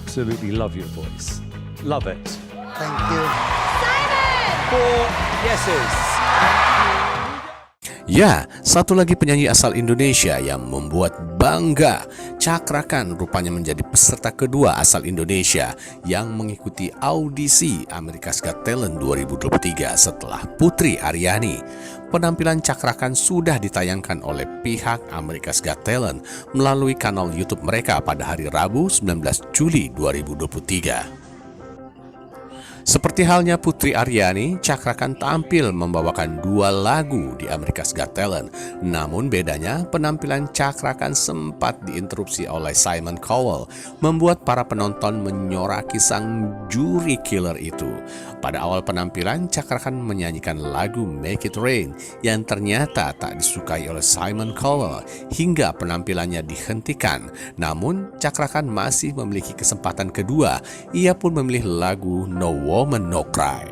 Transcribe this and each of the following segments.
absolutely love your voice. Love it. Thank you. 4 yeses. Ya, satu lagi penyanyi asal Indonesia yang membuat bangga. Cakra Khan rupanya menjadi peserta kedua asal Indonesia yang mengikuti audisi America's Got Talent 2023 setelah Putri Ariani. Penampilan Cakra Khan sudah ditayangkan oleh pihak America's Got Talent melalui kanal YouTube mereka pada hari Rabu 19 Juli 2023. Seperti halnya Putri Ariani, Cakra Khan tampil membawakan 2 lagu di America's Got Talent. Namun bedanya, penampilan Cakra Khan sempat diinterupsi oleh Simon Cowell, membuat para penonton menyoraki sang juri killer itu. Pada awal penampilan, Cakra Khan menyanyikan lagu Make It Rain yang ternyata tak disukai oleh Simon Cowell hingga penampilannya dihentikan. Namun, Cakra Khan masih memiliki kesempatan kedua. Ia pun memilih lagu No Woman No Cry.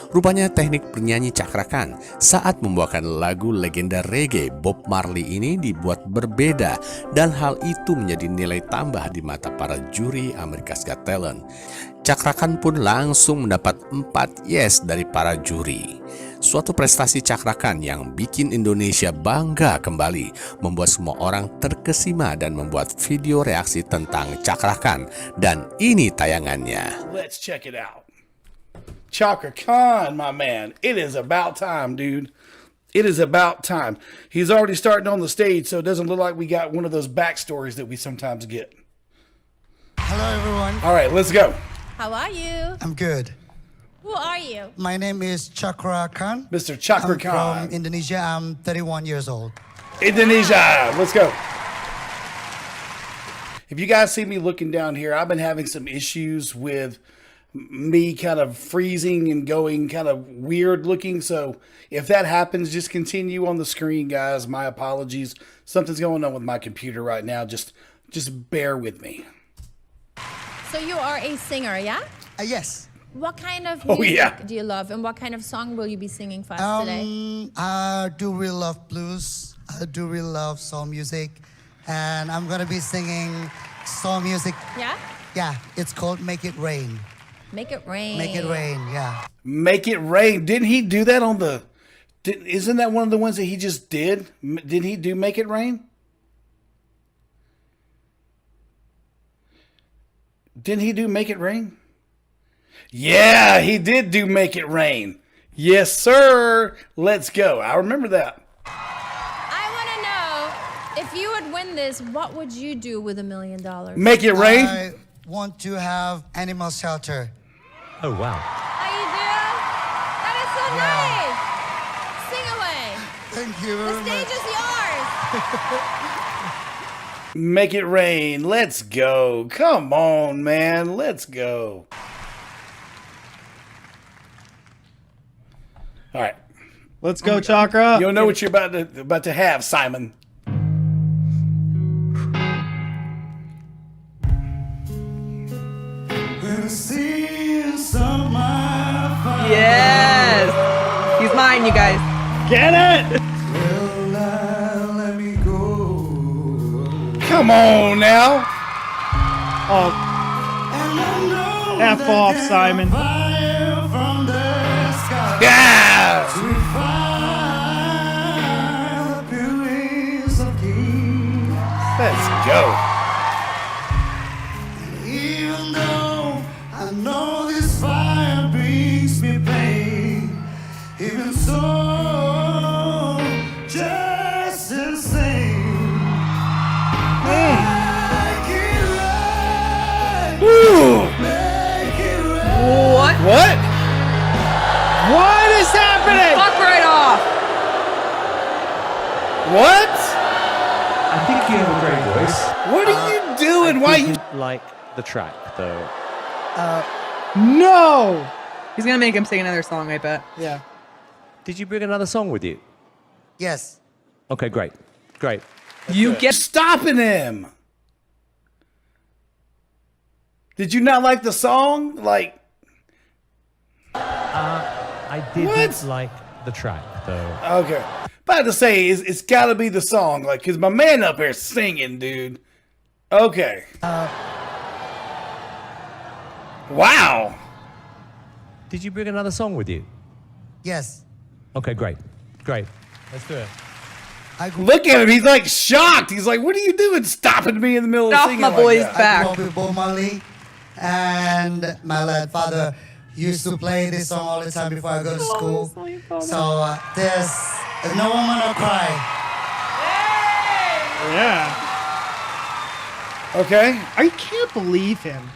Rupanya teknik bernyanyi Cakra Khan saat membawakan lagu legenda reggae Bob Marley ini dibuat berbeda dan hal itu menjadi nilai tambah di mata para juri America's Got Talent. Cakra Khan pun langsung mendapat 4 yes dari para juri. Suatu prestasi Cakra Khan yang bikin Indonesia bangga kembali, membuat semua orang terkesima dan membuat video reaksi tentang Cakra Khan. Dan ini tayangannya. Let's check it out. Cakra Khan, my man. It is about time, dude. It is about time. He's already starting on the stage, so it doesn't look like we got one of those backstories that we sometimes get. Hello, everyone. All right, let's go. How are you? I'm good. Who are you? My name is Cakra Khan. Mr. Cakra I'm Khan. from Indonesia. I'm 31 years old. Indonesia. Let's go. If you guys see me looking down here, I've been having some issues with me kind of freezing and going kind of weird looking. So if that happens, just continue on the screen, guys. My apologies. Something's going on with my computer right now. Just bear with me. So you are a singer, yeah? Yes. What kind of Oh, music yeah. do you love, and what kind of song will you be singing for us today? I do really love blues. I do really love soul music. And I'm going to be singing soul music. Yeah? Yeah, it's called Make It Rain. Make It Rain. Make It Rain, yeah. Make It Rain. Didn't he do that on the... Isn't that one of the ones that he just did? Didn't he do Make It Rain? Didn't he do Make It Rain? Yeah, he did do Make It Rain. Yes, sir. Let's go. I remember that. I want to know, if you would win this, what would you do with $1 million? Make It Rain? I want to have animal shelter. Oh, wow. Oh, you do? That is so nice. Sing away. Thank you very The stage much. is yours. Make It Rain. Let's go. Come on, man. Let's go. All right. Let's go, Chakra. You'll know what you're about to have, Simon. Yes! He's mine, you guys. Get it? Come on now. Oh. F off, Simon. Yeah. Let's go. Even though I know this fire brings me pain, even so, just the same. Make it right. Make it right. What? What is happening? Fuck right off. What? I think you have a great voice. What are you doing? Why you? Like the track, though. No. He's gonna make him sing another song, I bet. Yeah. Did you bring another song with you? Yes. Okay, great. Great. You get Stopping him. Did you not like the song? Like, I didn't What? like the track, though. okay. About to say, it's got to be the song. Like, because my man up here singing, dude. Okay. Wow. Did you bring another song with you? Yes. Okay, great. Great. Let's do it. Look at him. He's like shocked. He's like, what are you doing stopping me in the middle of Stop singing my like boy's that? back. I grew up with Bob Marley, and my late father used to play this song all the time before I go to school. So there's No Woman No Cry. Yeah. Okay. I can't believe him.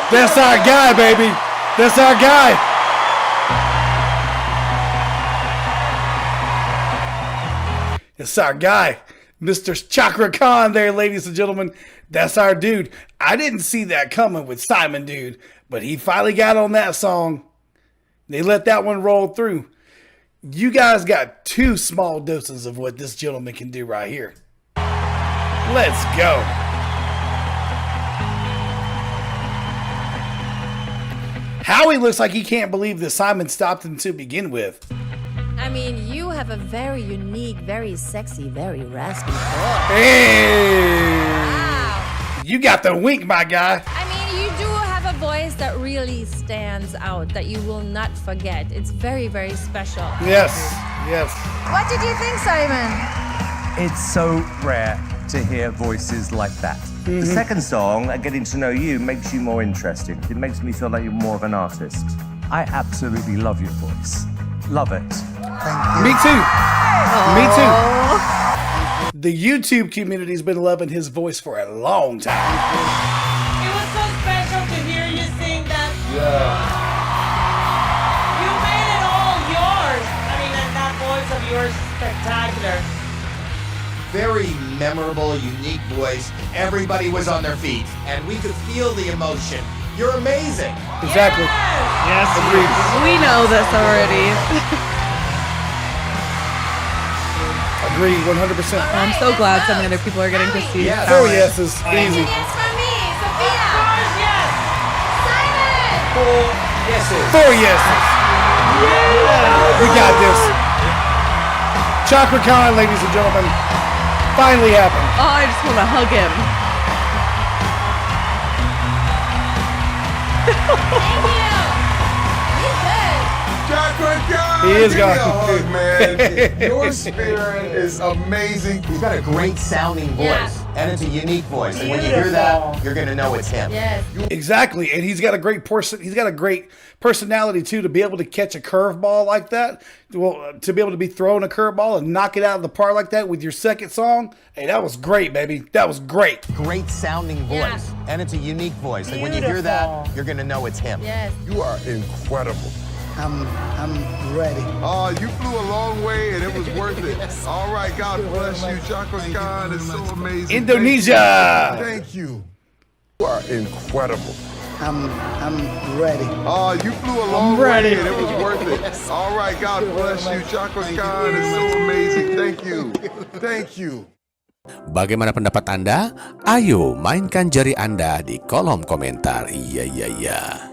That's our guy, baby. That's our guy. It's our guy. Mr. Chakra Khan there, ladies and gentlemen. That's our dude. I didn't see that coming with Simon, dude. But he finally got on that song. They let that one roll through. You guys got 2 small doses of what this gentleman can do right here. Let's go. Howie looks like he can't believe that Simon stopped him to begin with. I mean, you have a very unique, very sexy, very raspy voice. Hey! Wow. You got the wink, my guy. I mean, you do have a voice that really stands out, that you will not forget. It's very, very special. Yes, yes. What did you think, Simon? It's so rare to hear voices like that. The second song, Getting to Know You, makes you more interesting. It makes me feel like you're more of an artist. I absolutely love your voice. Love it. Me too. Me too. The YouTube community's been loving his voice for a long time. It was so special to hear you sing that. Yeah. You made it all yours. I mean, and that voice of yours is spectacular. Very memorable, unique voice. Everybody was on their feet, and we could feel the emotion. You're amazing. Exactly. Yes, Agreed. We know this already. Agreed, 100%. I'm so glad so many other people are getting to see Yes. Oh, talent. yes, it's easy. Yes from me, Sophia. Of course, yes. Simon. 4 yeses. 4 yeses. We got this. Chakra Khan, ladies and gentlemen, finally happened. Oh, I just want to hug him. Thank you. He's good. Chakra Khan, He is give me a gone. hug, man. Your spirit is amazing. He's got a great sounding voice, Yeah. and it's a unique voice. And when you hear that, you're gonna know it's him. Yes. Exactly, and he's got a great He's got a great personality too, to be able to catch a curveball like that. Well, to be able to be throwing a curveball and knock it out of the park like that with your second song. Hey, that was great, baby. That was great. Great sounding voice, Yeah. and it's a unique voice. And when you hear that, you're gonna know it's him. Yes. You are incredible. I'm ready. Oh, you flew a long way and it was worth it. All right, God bless you. Chakra Khan is so amazing. Indonesia. Thank you. You are incredible. I'm ready. Oh, you flew a long ready. way and it was worth it. All right, God bless you. Cakra Khan is so amazing. Thank you. Thank you. Bagaimana pendapat Anda? Ayo mainkan jari Anda di kolom komentar. Iya.